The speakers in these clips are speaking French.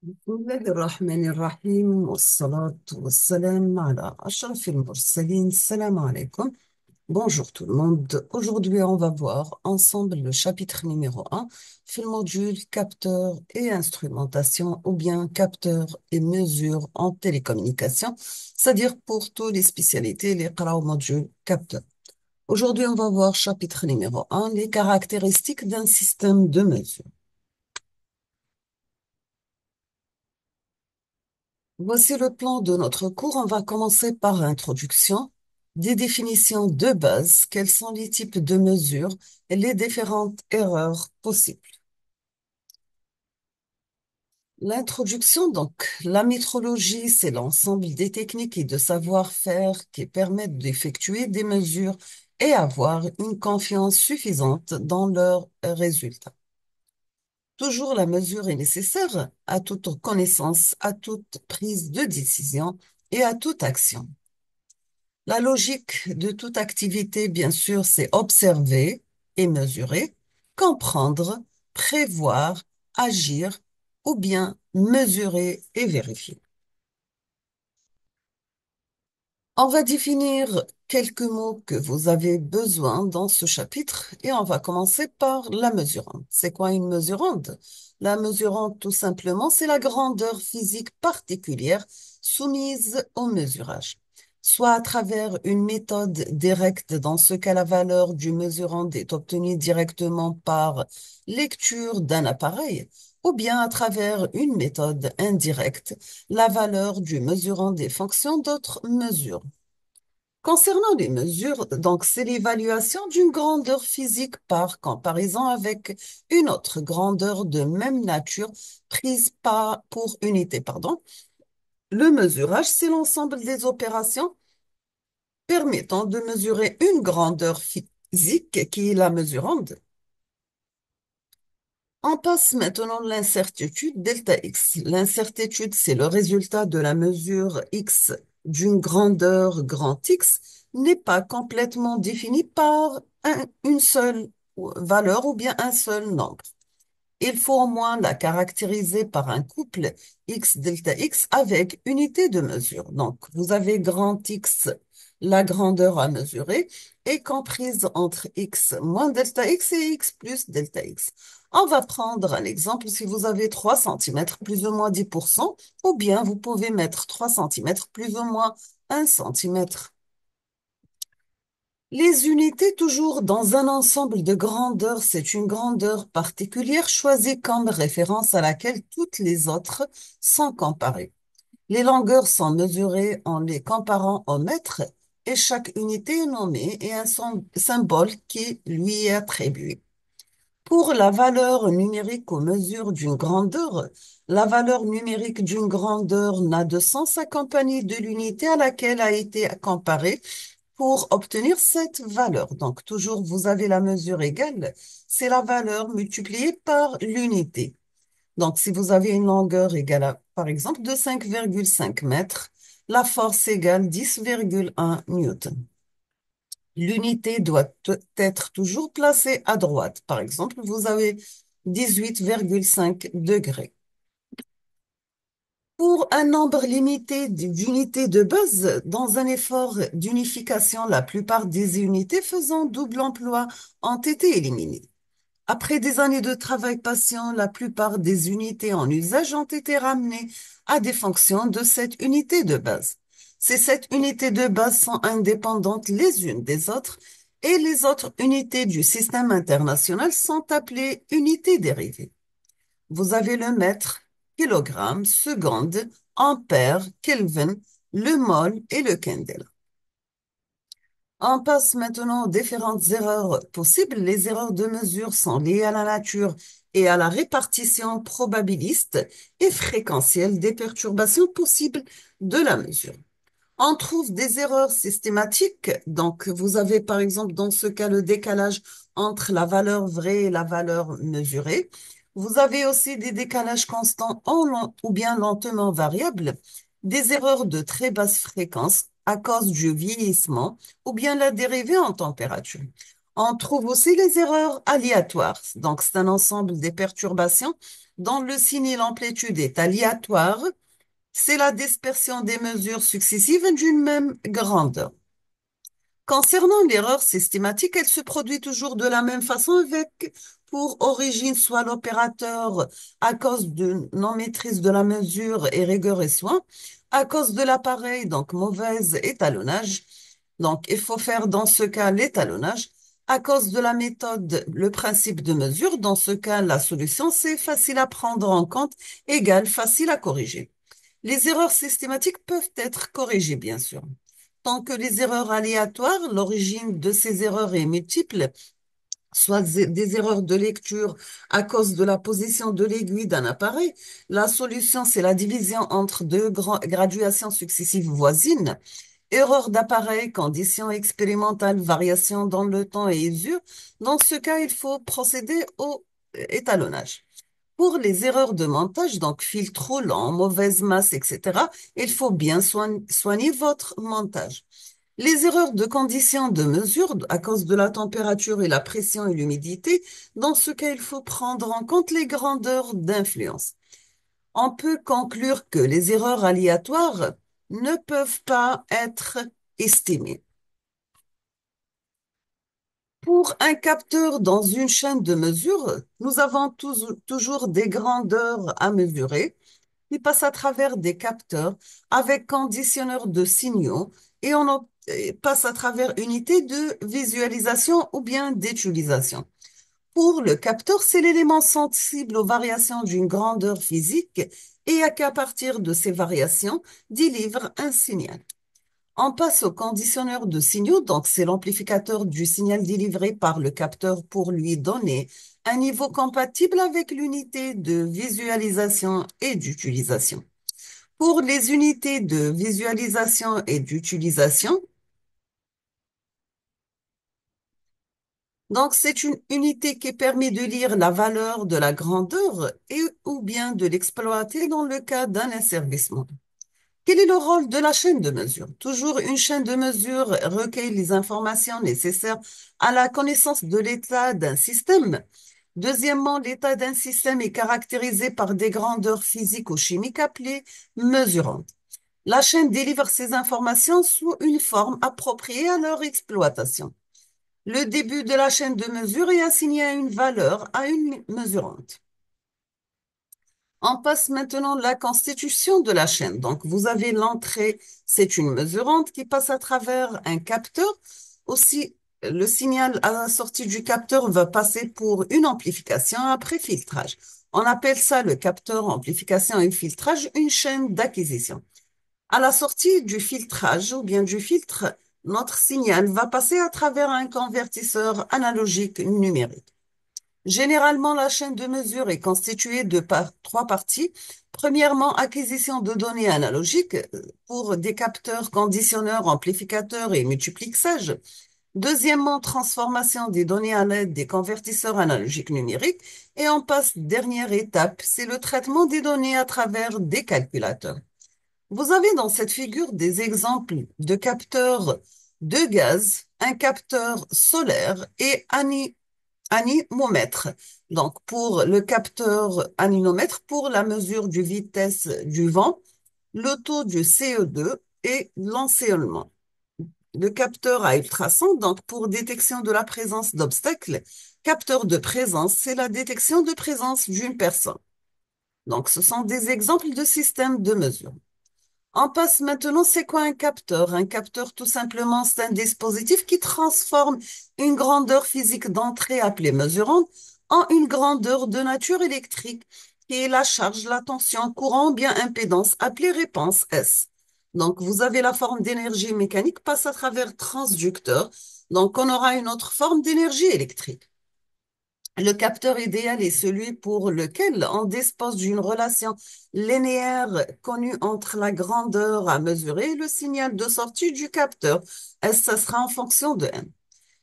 بسم الله الرحمن الرحيم والصلاة والسلام على أشرف المرسلين. Salam alaikum. Bonjour tout le monde. Aujourd'hui, on va voir ensemble le chapitre numéro 1, في module capteur et instrumentation ou bien capteur et mesure en télécommunication, c'est-à-dire pour toutes les spécialités, les au module capteur. Aujourd'hui, on va voir chapitre numéro 1, les caractéristiques d'un système de mesure. Voici le plan de notre cours. On va commencer par l'introduction, des définitions de base, quels sont les types de mesures et les différentes erreurs possibles. L'introduction, donc, la métrologie, c'est l'ensemble des techniques et de savoir-faire qui permettent d'effectuer des mesures et avoir une confiance suffisante dans leurs résultats. Toujours la mesure est nécessaire à toute connaissance, à toute prise de décision et à toute action. La logique de toute activité, bien sûr, c'est observer et mesurer, comprendre, prévoir, agir ou bien mesurer et vérifier. On va définir quelques mots que vous avez besoin dans ce chapitre et on va commencer par la mesurande. C'est quoi une mesurande? La mesurande, tout simplement, c'est la grandeur physique particulière soumise au mesurage, soit à travers une méthode directe, dans ce cas la valeur du mesurande est obtenue directement par lecture d'un appareil, ou bien à travers une méthode indirecte, la valeur du mesurant des fonctions d'autres mesures. Concernant les mesures, donc c'est l'évaluation d'une grandeur physique par comparaison avec une autre grandeur de même nature prise par, pour unité, pardon. Le mesurage, c'est l'ensemble des opérations permettant de mesurer une grandeur physique qui est la mesurande. On passe maintenant à l'incertitude delta x. L'incertitude, c'est le résultat de la mesure x d'une grandeur grand X n'est pas complètement définie par une seule valeur ou bien un seul nombre. Il faut au moins la caractériser par un couple x delta x avec unité de mesure. Donc, vous avez grand X, la grandeur à mesurer, est comprise entre x moins delta x et x plus delta x. On va prendre un exemple. Si vous avez 3 centimètres plus ou moins 10%, ou bien vous pouvez mettre 3 centimètres plus ou moins 1 centimètre. Les unités, toujours dans un ensemble de grandeurs, c'est une grandeur particulière choisie comme référence à laquelle toutes les autres sont comparées. Les longueurs sont mesurées en les comparant au mètre et chaque unité est nommée et un symbole qui lui est attribué. Pour la valeur numérique aux mesures d'une grandeur, la valeur numérique d'une grandeur n'a de sens accompagnée de l'unité à laquelle a été comparée pour obtenir cette valeur. Donc, toujours, vous avez la mesure égale, c'est la valeur multipliée par l'unité. Donc, si vous avez une longueur égale à, par exemple, de 5,5 mètres, la force égale 10,1 newton. L'unité doit être toujours placée à droite. Par exemple, vous avez 18,5 degrés. Pour un nombre limité d'unités de base, dans un effort d'unification, la plupart des unités faisant double emploi ont été éliminées. Après des années de travail patient, la plupart des unités en usage ont été ramenées à des fonctions de cette unité de base. Ces 7 unités de base sont indépendantes les unes des autres et les autres unités du système international sont appelées unités dérivées. Vous avez le mètre, kilogramme, seconde, ampère, Kelvin, le mol et le candela. On passe maintenant aux différentes erreurs possibles. Les erreurs de mesure sont liées à la nature et à la répartition probabiliste et fréquentielle des perturbations possibles de la mesure. On trouve des erreurs systématiques. Donc, vous avez par exemple dans ce cas le décalage entre la valeur vraie et la valeur mesurée. Vous avez aussi des décalages constants ou bien lentement variables, des erreurs de très basse fréquence à cause du vieillissement ou bien la dérivée en température. On trouve aussi les erreurs aléatoires. Donc, c'est un ensemble des perturbations dont le signe et l'amplitude est aléatoire. C'est la dispersion des mesures successives d'une même grandeur. Concernant l'erreur systématique, elle se produit toujours de la même façon avec pour origine soit l'opérateur à cause de non-maîtrise de la mesure et rigueur et soin, à cause de l'appareil, donc mauvais étalonnage. Donc, il faut faire dans ce cas l'étalonnage. À cause de la méthode, le principe de mesure, dans ce cas, la solution, c'est facile à prendre en compte, égale facile à corriger. Les erreurs systématiques peuvent être corrigées, bien sûr. Tant que les erreurs aléatoires, l'origine de ces erreurs est multiple, soit des erreurs de lecture à cause de la position de l'aiguille d'un appareil, la solution, c'est la division entre deux graduations successives voisines. Erreur d'appareil, conditions expérimentales, variation dans le temps et usure. Dans ce cas, il faut procéder au étalonnage. Pour les erreurs de montage, donc fil trop lent, mauvaise masse, etc., il faut bien soigner votre montage. Les erreurs de conditions de mesure à cause de la température et la pression et l'humidité, dans ce cas, il faut prendre en compte les grandeurs d'influence. On peut conclure que les erreurs aléatoires ne peuvent pas être estimées. Pour un capteur dans une chaîne de mesure, nous avons toujours des grandeurs à mesurer qui passent à travers des capteurs avec conditionneurs de signaux et passe à travers unités de visualisation ou bien d'utilisation. Pour le capteur, c'est l'élément sensible aux variations d'une grandeur physique et à qu'à partir de ces variations, délivre un signal. On passe au conditionneur de signaux, donc c'est l'amplificateur du signal délivré par le capteur pour lui donner un niveau compatible avec l'unité de visualisation et d'utilisation. Pour les unités de visualisation et d'utilisation, donc c'est une unité qui permet de lire la valeur de la grandeur et ou bien de l'exploiter dans le cas d'un asservissement. Quel est le rôle de la chaîne de mesure? Toujours une chaîne de mesure recueille les informations nécessaires à la connaissance de l'état d'un système. Deuxièmement, l'état d'un système est caractérisé par des grandeurs physiques ou chimiques appelées mesurantes. La chaîne délivre ces informations sous une forme appropriée à leur exploitation. Le début de la chaîne de mesure est assigné à une valeur, à une mesurante. On passe maintenant à la constitution de la chaîne. Donc, vous avez l'entrée, c'est une mesurante qui passe à travers un capteur. Aussi, le signal à la sortie du capteur va passer pour une amplification après filtrage. On appelle ça le capteur, amplification et filtrage, une chaîne d'acquisition. À la sortie du filtrage ou bien du filtre, notre signal va passer à travers un convertisseur analogique numérique. Généralement, la chaîne de mesure est constituée de trois parties. Premièrement, acquisition de données analogiques pour des capteurs, conditionneurs, amplificateurs et multiplexage. Deuxièmement, transformation des données à l'aide des convertisseurs analogiques numériques. Et on passe dernière étape, c'est le traitement des données à travers des calculateurs. Vous avez dans cette figure des exemples de capteurs de gaz, un capteur solaire et anémomètre. Donc, pour le capteur anémomètre, pour la mesure du vitesse du vent, le taux du CO2 et l'ensoleillement. Le capteur à ultrasons, donc pour détection de la présence d'obstacles. Capteur de présence, c'est la détection de présence d'une personne. Donc, ce sont des exemples de systèmes de mesure. On passe maintenant, c'est quoi un capteur? Un capteur, tout simplement, c'est un dispositif qui transforme une grandeur physique d'entrée appelée mesurante en une grandeur de nature électrique, qui est la charge, la tension, courant, bien impédance, appelée réponse S. Donc, vous avez la forme d'énergie mécanique passe à travers transducteur. Donc, on aura une autre forme d'énergie électrique. Le capteur idéal est celui pour lequel on dispose d'une relation linéaire connue entre la grandeur à mesurer et le signal de sortie du capteur. S, ça sera en fonction de M.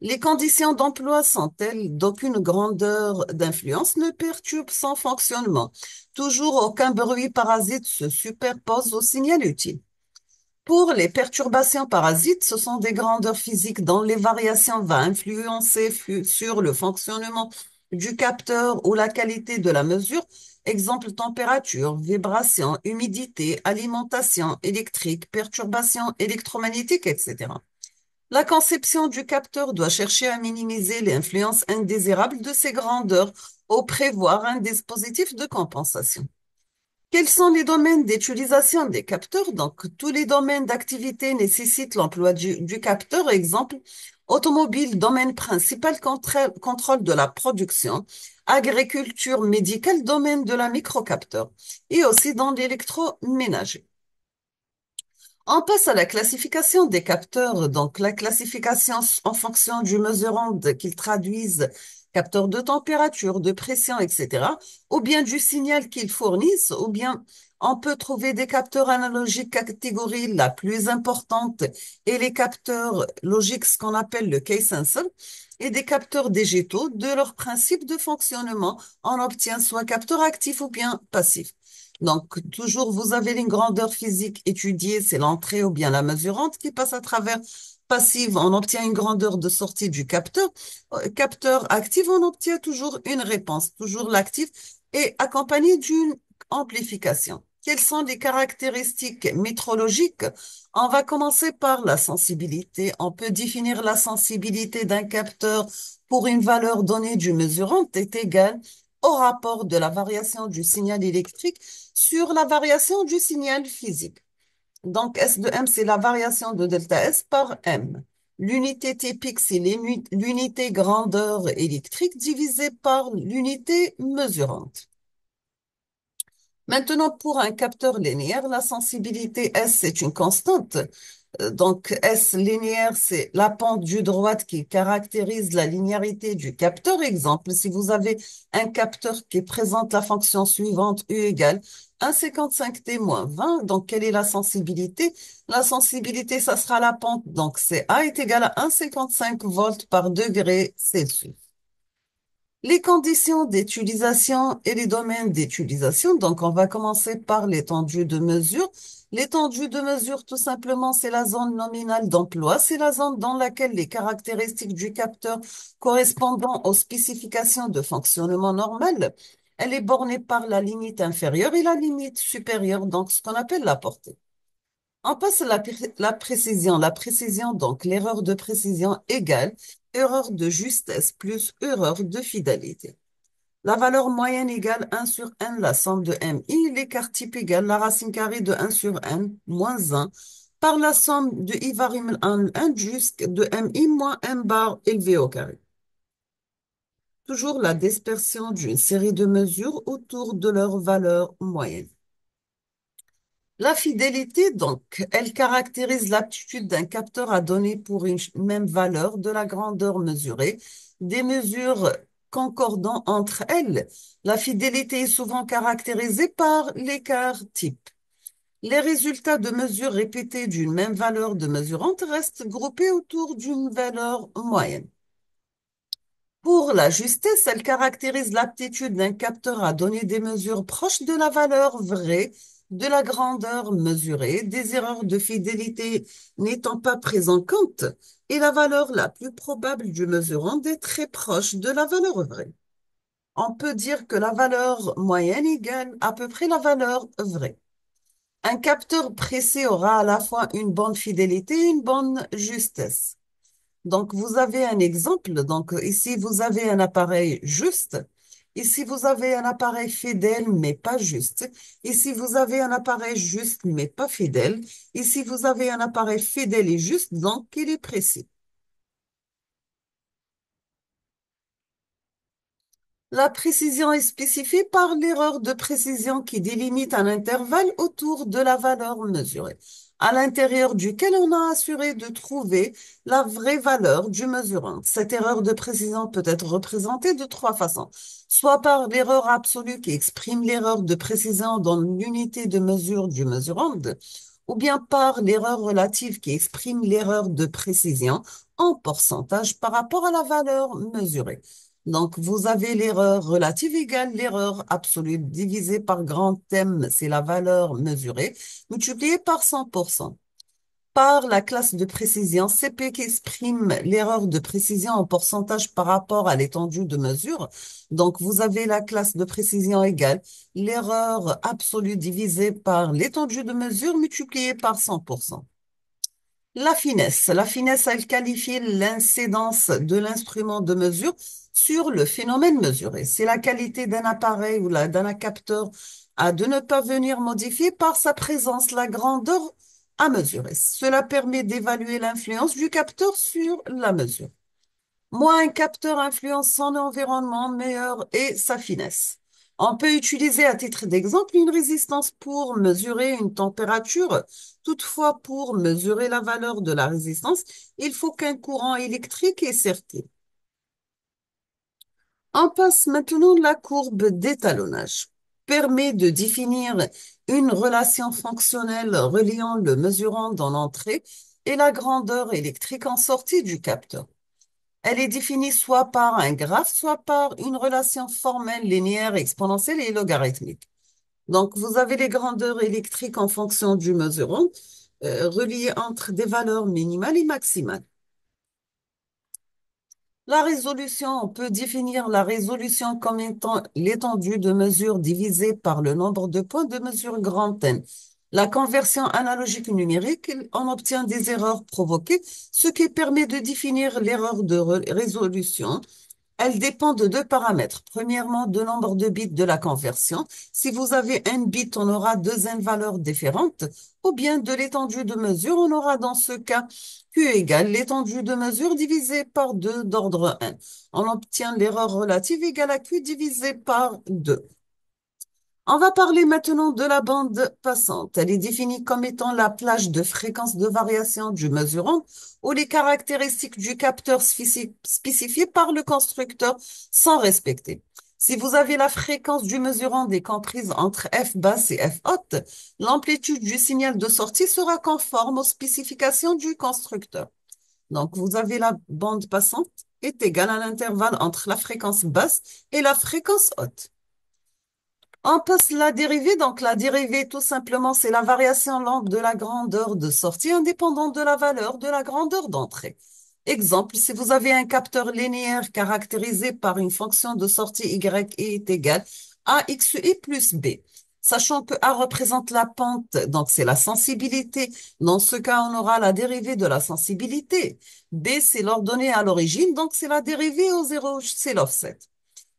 Les conditions d'emploi sont telles d'aucune grandeur d'influence ne perturbe son fonctionnement. Toujours aucun bruit parasite se superpose au signal utile. Pour les perturbations parasites, ce sont des grandeurs physiques dont les variations vont influencer sur le fonctionnement du capteur ou la qualité de la mesure. Exemple, température, vibration, humidité, alimentation électrique, perturbations électromagnétiques, etc. La conception du capteur doit chercher à minimiser l'influence indésirable de ces grandeurs ou prévoir un dispositif de compensation. Quels sont les domaines d'utilisation des capteurs? Donc, tous les domaines d'activité nécessitent l'emploi du capteur. Exemple, automobile, domaine principal, contrôle de la production. Agriculture médicale, domaine de la microcapteur. Et aussi dans l'électroménager. On passe à la classification des capteurs. Donc, la classification en fonction du mesurant qu'ils traduisent, capteurs de température, de pression, etc., ou bien du signal qu'ils fournissent, ou bien on peut trouver des capteurs analogiques catégorie la plus importante et les capteurs logiques, ce qu'on appelle le case sensor, et des capteurs digitaux de leur principe de fonctionnement. On obtient soit capteur actif ou bien passif. Donc, toujours, vous avez une grandeur physique étudiée, c'est l'entrée ou bien la mesurante qui passe à travers passive, on obtient une grandeur de sortie du capteur. Capteur actif, on obtient toujours une réponse, toujours l'actif, et accompagné d'une amplification. Quelles sont les caractéristiques métrologiques? On va commencer par la sensibilité. On peut définir la sensibilité d'un capteur pour une valeur donnée du mesurant est égale au rapport de la variation du signal électrique sur la variation du signal physique. Donc, S de M, c'est la variation de delta S par M. L'unité typique, c'est l'unité grandeur électrique divisée par l'unité mesurante. Maintenant, pour un capteur linéaire, la sensibilité S, c'est une constante. Donc, S linéaire, c'est la pente du droite qui caractérise la linéarité du capteur. Exemple, si vous avez un capteur qui présente la fonction suivante, U égale 1,55T moins 20, donc quelle est la sensibilité? La sensibilité, ça sera la pente. Donc, c'est A est égal à 1,55 volts par degré Celsius. Les conditions d'utilisation et les domaines d'utilisation. Donc, on va commencer par l'étendue de mesure. L'étendue de mesure, tout simplement, c'est la zone nominale d'emploi. C'est la zone dans laquelle les caractéristiques du capteur correspondant aux spécifications de fonctionnement normal, elle est bornée par la limite inférieure et la limite supérieure, donc ce qu'on appelle la portée. On passe à la précision. La précision, donc l'erreur de précision égale erreur de justesse plus erreur de fidélité. La valeur moyenne égale 1 sur n, la somme de mi. L'écart type égale la racine carrée de 1 sur n moins 1 par la somme de i variable 1 jusqu'à de mi moins m bar élevé au carré. Toujours la dispersion d'une série de mesures autour de leur valeur moyenne. La fidélité, donc, elle caractérise l'aptitude d'un capteur à donner pour une même valeur de la grandeur mesurée des mesures concordant entre elles. La fidélité est souvent caractérisée par l'écart type. Les résultats de mesures répétées d'une même valeur de mesurante restent groupés autour d'une valeur moyenne. Pour la justesse, elle caractérise l'aptitude d'un capteur à donner des mesures proches de la valeur vraie de la grandeur mesurée, des erreurs de fidélité n'étant pas prises en compte, et la valeur la plus probable du mesurant est très proche de la valeur vraie. On peut dire que la valeur moyenne égale à peu près la valeur vraie. Un capteur précis aura à la fois une bonne fidélité et une bonne justesse. Donc, vous avez un exemple. Donc, ici, vous avez un appareil juste. Ici, vous avez un appareil fidèle, mais pas juste. Ici, vous avez un appareil juste, mais pas fidèle. Ici, vous avez un appareil fidèle et juste, donc il est précis. La précision est spécifiée par l'erreur de précision qui délimite un intervalle autour de la valeur mesurée, à l'intérieur duquel on a assuré de trouver la vraie valeur du mesurant. Cette erreur de précision peut être représentée de trois façons, soit par l'erreur absolue qui exprime l'erreur de précision dans l'unité de mesure du mesurant, ou bien par l'erreur relative qui exprime l'erreur de précision en pourcentage par rapport à la valeur mesurée. Donc, vous avez l'erreur relative égale l'erreur absolue divisée par grand M, c'est la valeur mesurée, multipliée par 100%. par la classe de précision CP qui exprime l'erreur de précision en pourcentage par rapport à l'étendue de mesure. Donc, vous avez la classe de précision égale l'erreur absolue divisée par l'étendue de mesure multipliée par 100%. La finesse, elle qualifie l'incidence de l'instrument de mesure sur le phénomène mesuré. C'est la qualité d'un appareil ou d'un capteur à de ne pas venir modifier par sa présence la grandeur à mesurer. Cela permet d'évaluer l'influence du capteur sur la mesure. Moins un capteur influence son environnement, meilleur est sa finesse. On peut utiliser à titre d'exemple une résistance pour mesurer une température. Toutefois, pour mesurer la valeur de la résistance, il faut qu'un courant électrique est circule. On passe maintenant la courbe d'étalonnage. Permet de définir une relation fonctionnelle reliant le mesurant dans l'entrée et la grandeur électrique en sortie du capteur. Elle est définie soit par un graphe, soit par une relation formelle linéaire, exponentielle et logarithmique. Donc, vous avez les grandeurs électriques en fonction du mesurant, reliées entre des valeurs minimales et maximales. La résolution, on peut définir la résolution comme étant l'étendue de mesure divisée par le nombre de points de mesure grand N. La conversion analogique numérique, on obtient des erreurs provoquées, ce qui permet de définir l'erreur de résolution. Elle dépend de deux paramètres. Premièrement, le nombre de bits de la conversion. Si vous avez un bit, on aura deux valeurs différentes. Ou bien de l'étendue de mesure, on aura dans ce cas Q égale l'étendue de mesure divisée par 2 d'ordre n. On obtient l'erreur relative égale à Q divisé par 2. On va parler maintenant de la bande passante. Elle est définie comme étant la plage de fréquence de variation du mesurant où les caractéristiques du capteur spécifiées par le constructeur sont respectées. Si vous avez la fréquence du mesurant comprise entre F basse et F haute, l'amplitude du signal de sortie sera conforme aux spécifications du constructeur. Donc, vous avez la bande passante est égale à l'intervalle entre la fréquence basse et la fréquence haute. On passe la dérivée. Donc, la dérivée, tout simplement, c'est la variation lente de la grandeur de sortie indépendante de la valeur de la grandeur d'entrée. Exemple, si vous avez un capteur linéaire caractérisé par une fonction de sortie y est égale à xi plus b. Sachant que A représente la pente, donc c'est la sensibilité. Dans ce cas, on aura la dérivée de la sensibilité. B, c'est l'ordonnée à l'origine, donc c'est la dérivée au zéro, c'est l'offset.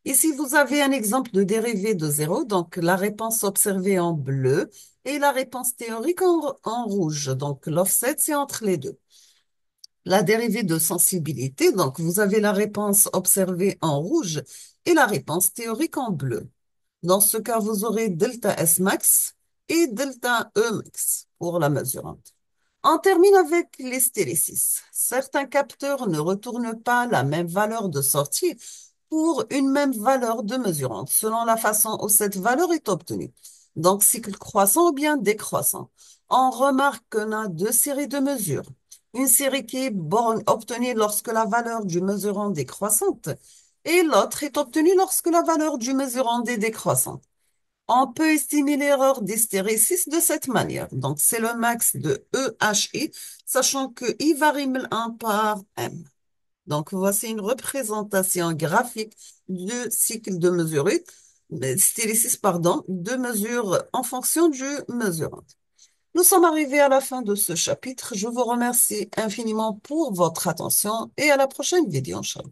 Ici, vous avez un exemple de dérivée de zéro, donc la réponse observée en bleu et la réponse théorique en rouge. Donc, l'offset, c'est entre les deux. La dérivée de sensibilité, donc vous avez la réponse observée en rouge et la réponse théorique en bleu. Dans ce cas, vous aurez delta S max et delta E max pour la mesurante. On termine avec l'hystérésis. Certains capteurs ne retournent pas la même valeur de sortie pour une même valeur de mesurante, selon la façon où cette valeur est obtenue. Donc, cycle croissant ou bien décroissant. On remarque qu'on a deux séries de mesures. Une série qui est obtenue lorsque la valeur du mesurant est décroissante et l'autre est obtenue lorsque la valeur du mesurant est décroissante. On peut estimer l'erreur d'hystérésis de cette manière. Donc, c'est le max de EHI, sachant que I varie 1 par M. Donc, voici une représentation graphique du cycle de mesure, stylésis, pardon, de mesure en fonction du mesurant. Nous sommes arrivés à la fin de ce chapitre. Je vous remercie infiniment pour votre attention et à la prochaine vidéo, Inch'Allah.